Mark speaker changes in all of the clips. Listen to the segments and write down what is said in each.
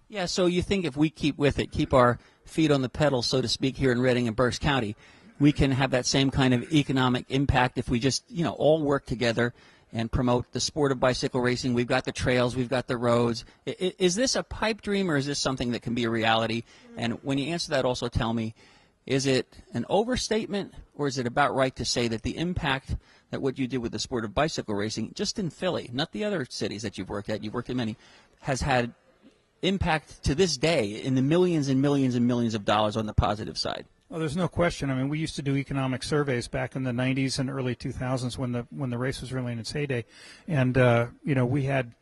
Speaker 1: Yeah, so you think if we keep with it, keep our feet on the pedal, so to speak, here in Reading and Berks County, we can have that same kind of economic impact if we just, all work together and promote the sport of bicycle racing. We've got the trails, we've got the roads. Is this a pipe dream, or is this something that can be a reality? And when you answer that, also tell me, is it an overstatement, or is it about right to say that the impact that what you did with the sport of bicycle racing, just in Philly, not the other cities that you've worked in many, has had impact to this day in the millions and millions and millions of dollars on the positive side?
Speaker 2: Well, there's no question. I mean, we used to do economic surveys back in the 90s and early 2000s when the race was really in its heyday, and we had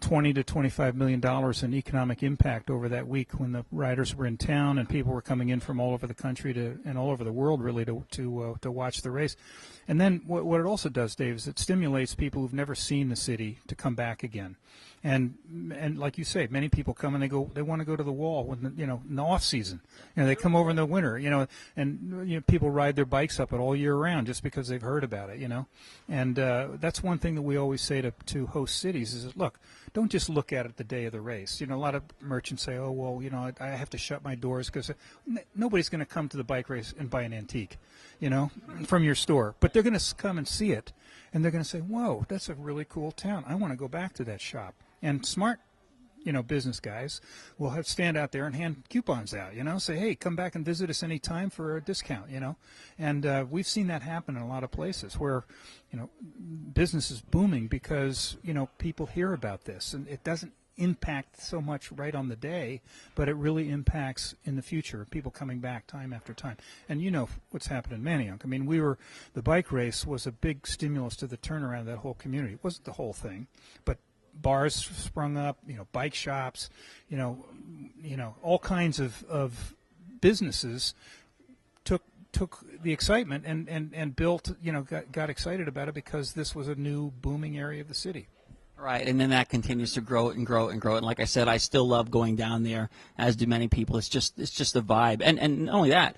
Speaker 2: 20 to 25 million dollars in economic impact over that week when the riders were in town and people were coming in from all over the country and all over the world really to watch the race. And then what it also does, Dave, is it stimulates people who've never seen the city to come back again. And like you say, many people come and they want to go to the wall when in the off season. They come over in the winter. And people ride their bikes up it all year round just because they've heard about it. And that's one thing that we always say to host cities is, look, don't just look at it the day of the race. A lot of merchants say, oh well, I have to shut my doors because nobody's going to come to the bike race and buy an antique, from your store. But they're going to come and see it, and they're going to say, whoa, that's a really cool town. I want to go back to that shop. And smart, business guys will stand out there and hand coupons out, say, hey, come back and visit us anytime for a discount, And we've seen that happen in a lot of places where, business is booming because, people hear about this. And it doesn't impact so much right on the day, but it really impacts in the future, people coming back time after time. And what's happened in Manayunk. I mean, the bike race was a big stimulus to the turnaround of that whole community. It wasn't the whole thing, but bars sprung up, bike shops, all kinds of businesses took the excitement and built, got excited about it because this was a new booming area of the city.
Speaker 1: Right, and then that continues to grow and grow and grow. And like I said, I still love going down there, as do many people. It's just a vibe. And not only that,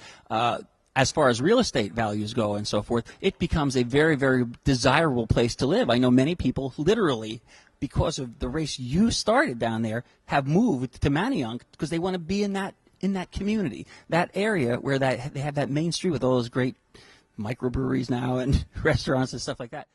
Speaker 1: as far as real estate values go and so forth, it becomes a very, very desirable place to live. I know many people literally, because of the race you started down there, have moved to Manayunk because they want to be in that community, that area where they have that main street with all those great microbreweries now and restaurants and stuff like that.